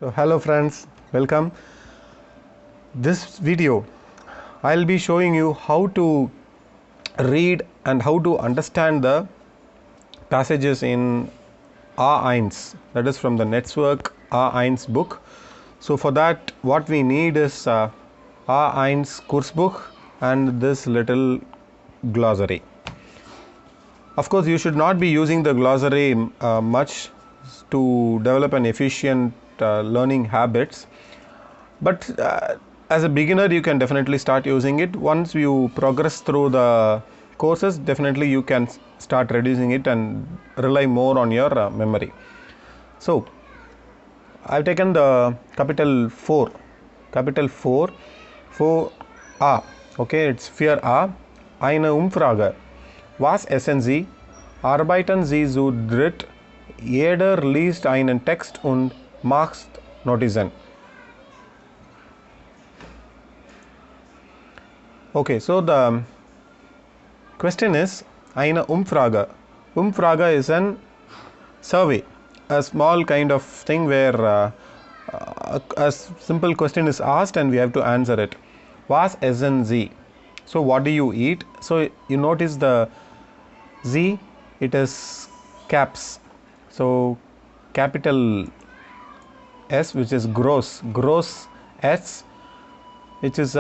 So hello friends, welcome. This video I'll be showing you how to read and how to understand the passages in A1, that is from the Netzwerk A1 book. So for that what we need is A1 Kursbuch and this little glossary. Of course you should not be using the glossary much to develop an efficient learning habits, but as a beginner you can definitely start using it. Once you progress through the courses, definitely you can start reducing it and rely more on your memory. So I've taken the capital 4 for A. Okay, it's für A. Eine Umfrage. Was essen Sie? Arbeiten Sie zu dritt? Jeder liest einen Text und macht Notizen. Okay, so the question is eine Umfrage. Umfrage is an survey, a small kind of thing where a simple question is asked and we have to answer it. Was essen Sie? So what do you eat? So you notice the Z, it is caps. So capital S, which is gross S, which is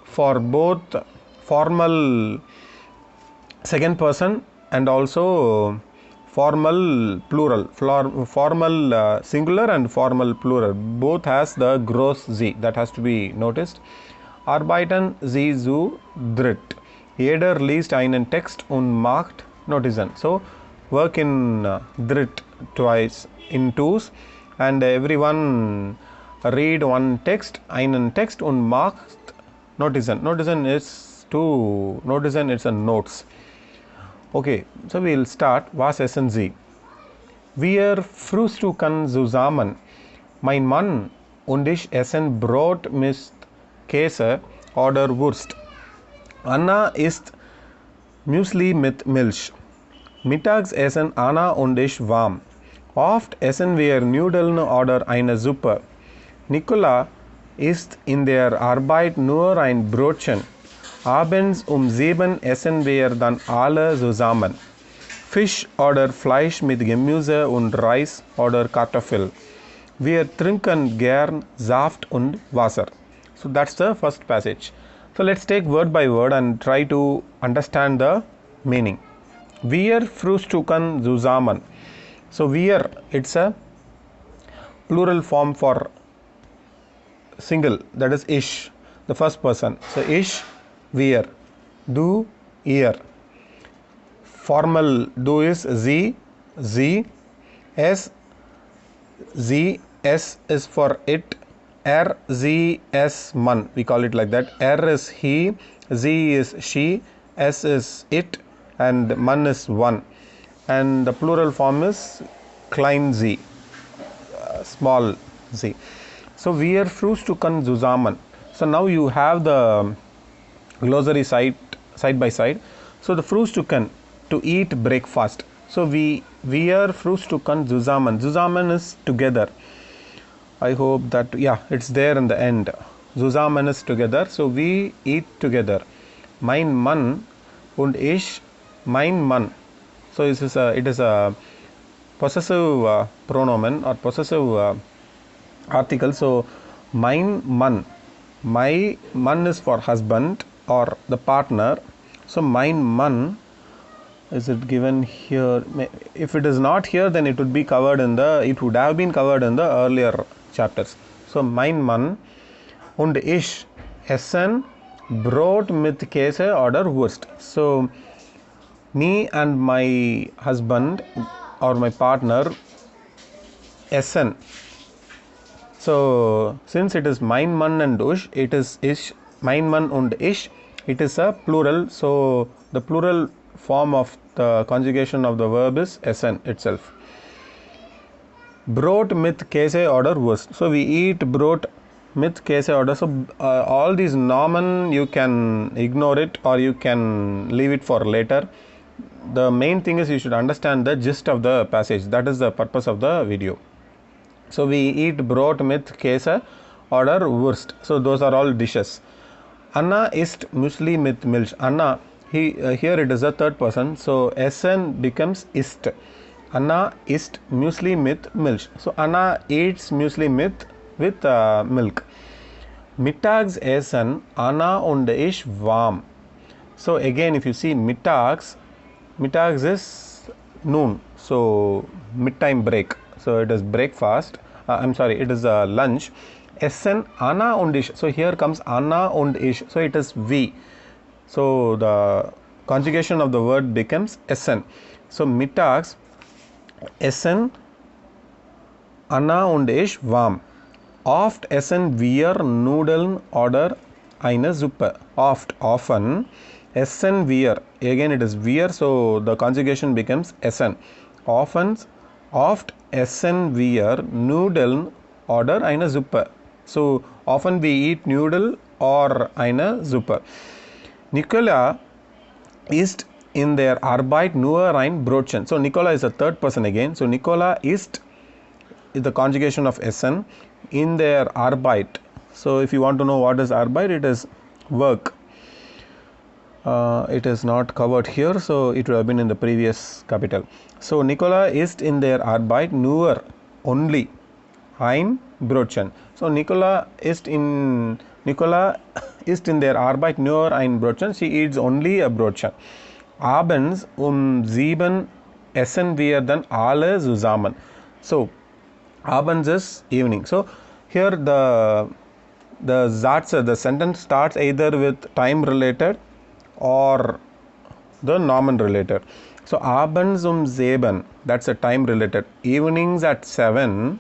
for both formal second person and also formal plural, formal singular and formal plural, both has the gross Z, that has to be noticed. Arbeiten Sie zu dritt. Jeder liest einen Text und macht Notizen. So work in dritt, twice, in twos, and everyone read one text, einen Text und macht Notizen. Notizen is it's a notes. Okay, so we'll start. Was essen Sie? Wir frühstücken zusammen. Mein Mann und ich essen Brot mit Käse oder Wurst. Anna isst Müsli mit Milch. Mittags essen Anna und ich warm. Oft essen wir Nudeln oder eine Suppe. Nicola isst in der Arbeit nur ein Brötchen. Abends 7 essen wir dann alle zusammen. Fisch oder Fleisch mit Gemüse und Reis oder Kartoffel. Wir trinken gern Saft und Wasser. So that's the first passage. So let's take word by word and try to understand the meaning. Wir frühstücken zusammen. So wir, it's a plural form for single, that is ich, the first person. So ich, wir. Du, ihr. Formal du is sie, s, is for it, sie, s, man, we call it like that. Is he, sie is she, s is it, and man is one, and the plural form is klein z, small z. So wir frühstücken zusammen. So now you have the glossary side by side. So the frühstücken, to eat breakfast. So wir frühstücken zusammen. Zusammen is together. I hope that, yeah, it's there in the end. Zusammen is together. So we eat together. Mein Mann und ich, mein Mann. So it is a possessive pronomen or possessive article. So mein Mann, my Mann is for husband or the partner. So mein Mann, is it given here? If it is not here, then it would be covered in it would have been covered in the earlier chapters. So mein Mann und ich essen Brot mit Käse oder Wurst. So me and my husband or my partner essen. So since it is mein Mann and ich, it is ich, mein Mann und ich, it is a plural. So the plural form of the conjugation of the verb is essen itself. Brot mit Käse oder Wurst. So we eat Brot mit Käse oder. So all these Nomen you can ignore it or you can leave it for later. The main thing is you should understand the gist of the passage. That is the purpose of the video. So we eat Brot mit Käse oder Wurst. So those are all dishes. Anna isst Müsli mit Milch. Anna, here it is a third person. So Essen becomes ist. Anna isst Müsli mit Milch. So Anna eats Müsli with milk. Mittagessen Anna und ich warm. So again, if you see mittags is noon. So mid-time break. So it is breakfast. I'm sorry, it is lunch. Essen Anna und ich. So here comes Anna und ich. So it is we. So the conjugation of the word becomes essen. So mittags Essen Anna und ich warm. Oft essen wir Nudeln oder eine Suppe. Often essen wir. Again it is wir, so the conjugation becomes essen. Oft essen wir Nudeln oder eine Suppe. So often we eat noodle or eine Suppe. Nicola isst in der Arbeit nur ein Brotchen. So Nicola is a third person again. So Nicola isst is the conjugation of essen in their Arbeit. So if you want to know what is Arbeit, it is work. It is not covered here, so it would have been in the previous capital. So Nicola isst in their Arbeit nur only ein Brotchen. So Nicola isst in their Arbeit nur ein Brotchen. She eats only a Brotchen. Abends 7 essen wir dann alle zusammen. So abends is evening. So here the Satz, the sentence starts either with time related or the nomen related. So abends 7, that's a time related. Evenings at 7.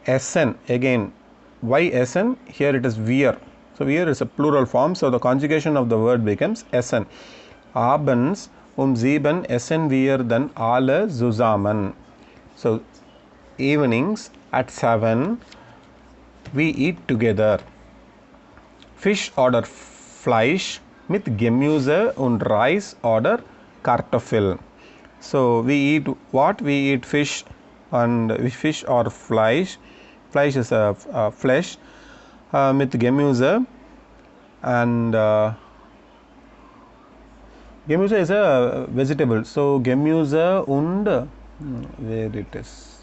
Essen, again why essen? Here it is wir. So wir is a plural form, so the conjugation of the word becomes essen. Abends 7 essen wir dann alle zusammen. So evenings at 7 we eat together. Fisch oder Fleisch mit Gemüse und Reis oder Kartoffel. So we eat what? We eat fish or Fleisch. Fleisch is a flesh mit Gemüse, and Gemüse is a vegetable. So Gemüse und where it is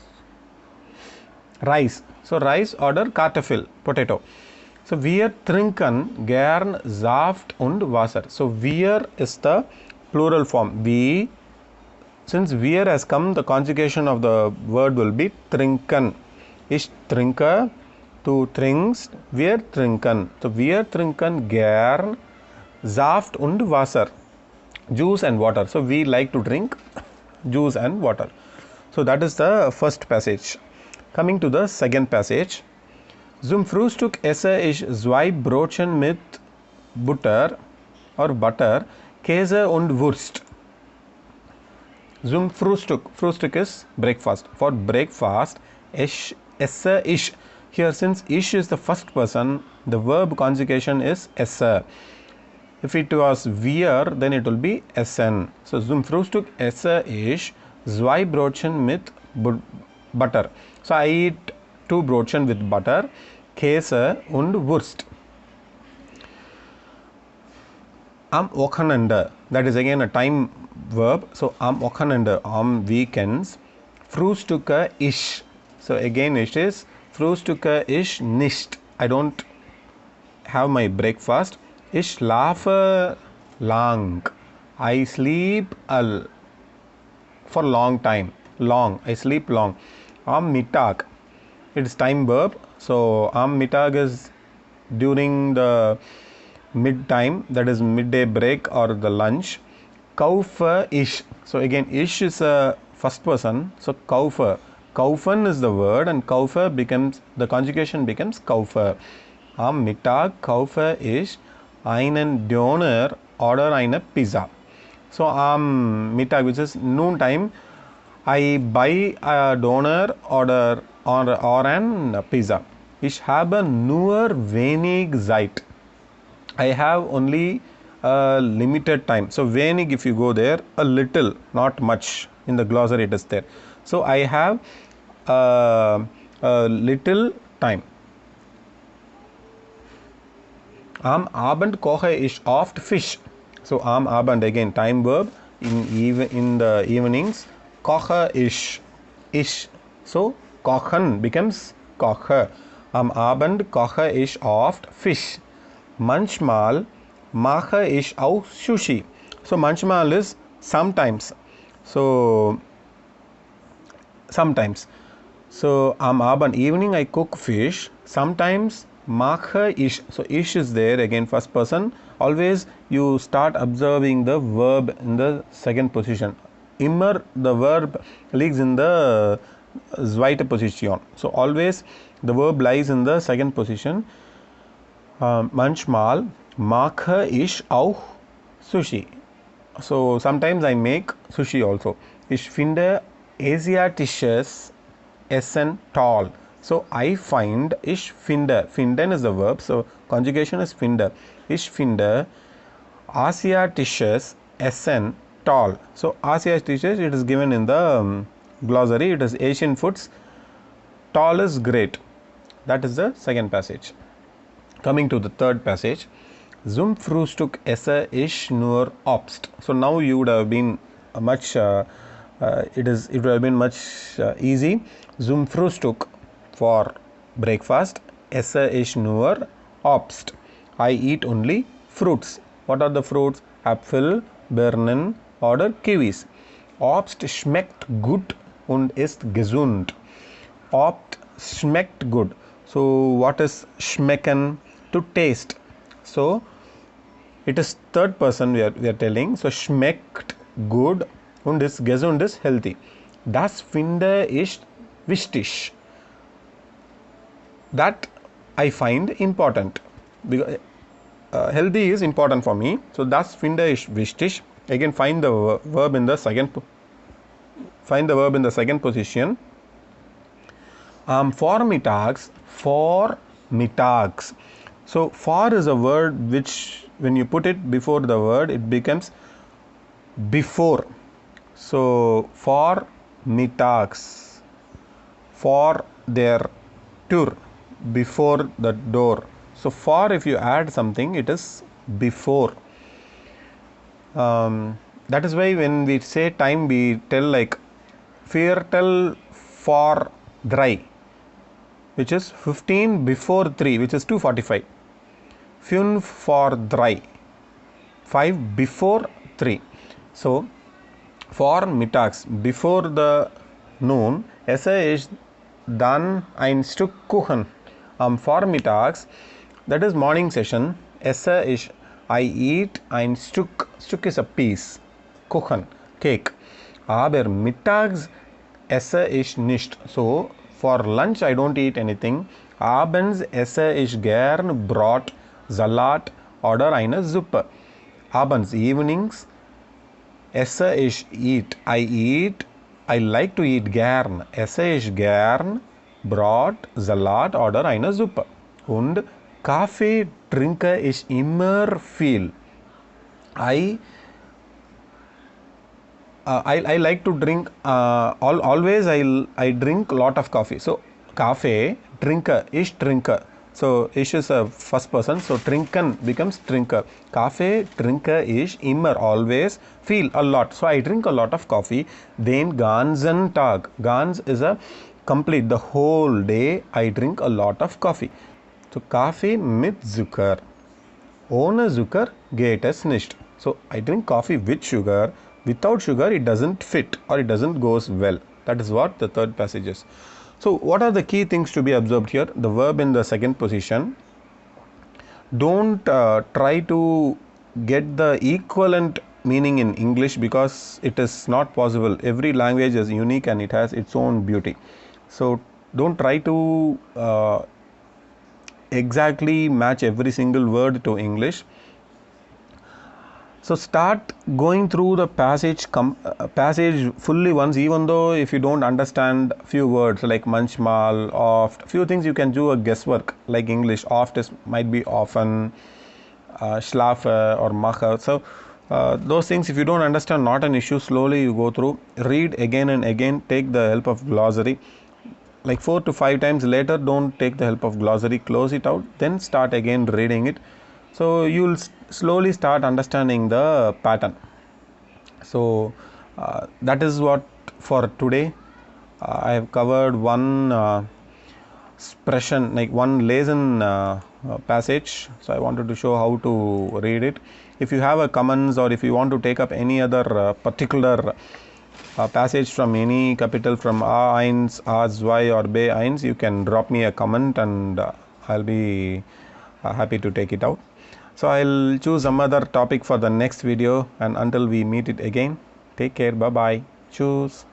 Reis. So Reis oder Kartoffel, potato. So wir trinken gern Saft und Wasser. So wir is the plural form. We, since wir has come, the conjugation of the word will be trinken. Ich trinke, du trinkst, wir trinken. So wir trinken gern Saft und Wasser, juice and water. So we like to drink juice and water. So that is the first passage. Coming to the second passage. Zum Frühstück esse ich 2 Brotchen mit Butter, Käse und Wurst. Zum Frühstück. Frühstück is breakfast. For breakfast, esse ich. Here, since ich is the first person, the verb conjugation is esse. If it was wir, then it will be essen. So zum Frühstück esse ich 2 Brotchen mit Butter. So I eat 2 Brotchen with butter, Käse und Wurst. Am Wochenende, that is again a time verb. So am Wochenende, am weekends, frühstücke ich. So again it is frühstücke ich nicht. I don't have my breakfast. Ich schlafe lang. I sleep for long time. Long. I sleep long. Am Mittag. It is time verb. So am Mittag is during the mid time, that is midday break or the lunch. Kaufe ich. So again ich is a first person. So kaufe. Kaufen is the word and kaufe becomes, the conjugation becomes kaufe. Am Mittag kaufe ich einen Döner oder eine Pizza. So am Mittag, which is noon time, I buy a Döner or an pizza. Ich habe nur wenig Zeit. I have only a limited time. So wenig, if you go there, a little, not much. In the glossary it is there. So I have a little time. Am Abend koche ich oft Fisch. So am Abend again time verb in the evenings. Koche ich. So kochen becomes koche. Am Abend koche ich oft Fisch. Manchmal mache ich auch Sushi. So manchmal is sometimes. So sometimes. So am Abend evening I cook fish. Sometimes mache ich. So ich is there again first person. Always you start observing the verb in the second position. Immer the verb lies in the zweite Position. So always the verb lies in the second position. Manchmal mache ich auch Sushi. So sometimes I make sushi also. Ich finde asiatisches Essen toll. So I find, ich finde, finden is the verb, so conjugation is finde. Ich finde asiatisches Essen toll. So asiatisches, it is given in the glossary, it is Asian foods. Toll is great. That is the second passage. Coming to the third passage. Zum Frühstück esse ich nur Obst. So now you would have been much it would have been much easy. Zum Frühstück for breakfast, esse ich nur Obst. I eat only fruits. What are the fruits? Apfel, Birnen oder Kiwis. Obst schmeckt gut und ist gesund. Obst schmeckt gut. So what is schmecken? To taste. So it is third person we are telling. So schmeckt good und ist gesund is healthy. Das finde ich wichtig. That I find important. Because healthy is important for me. So das finde ich wichtig. Again find the verb in the second position. Vormittags. So for is a word which when you put it before the word it becomes before. So for mittags, for their tour, before the door. So for if you add something it is before. That is why when we say time we tell like Viertel for 3, which is 15 before 3, which is 2:45. 5 for 3, 5 before 3. So for mittags, before the noon, esse ich dann ein Stück Kuchen. For mittags, that is morning session, esse ich, I eat ein Stück. Stück is a piece. Kuchen, cake. Aber mittags esse ich nicht. So for lunch I don't eat anything. Abends esse ich gern Brot, Salat oder eine Suppe. Abends, evenings, esse ich I like to eat gern. Esse ich gern Brot, Salat oder eine Suppe. Und Kaffee trinke ich immer viel. I like to drink always I drink lot of coffee. So Kaffee trinke, ich trinke. So ich is a first person, so trinken becomes trinker. Kaffee trinke ich immer, always, viel, a lot. So I drink a lot of coffee. Den ganzen Tag. Ganz is a complete, the whole day I drink a lot of coffee. So Kaffee mit Zucker. Ohne Zucker geht es nicht. So I drink coffee with sugar. Without sugar it doesn't fit or it doesn't goes well. That is what the third passage is. So what are the key things to be observed here? The verb in the second position. Don't try to get the equivalent meaning in English because it is not possible. Every language is unique and it has its own beauty. So don't try to exactly match every single word to English. So start going through the passage fully once, even though if you don't understand few words like manchmal, oft, few things you can do a guesswork like English. Oft might be often, schlafe or mache. So those things if you don't understand, not an issue. Slowly you go through, read again and again, take the help of glossary. like 4 to 5 times later, don't take the help of glossary, close it out, then start again reading it. So you'll slowly start understanding the pattern. So that is what for today. I have covered one expression, like one lesson passage. So I wanted to show how to read it. If you have a comments, or if you want to take up any other particular passage from any capital from A1, A2 or B1, you can drop me a comment, and I'll be happy to take it out. So I'll choose some other topic for the next video, and until we meet it again, take care, bye bye, choose.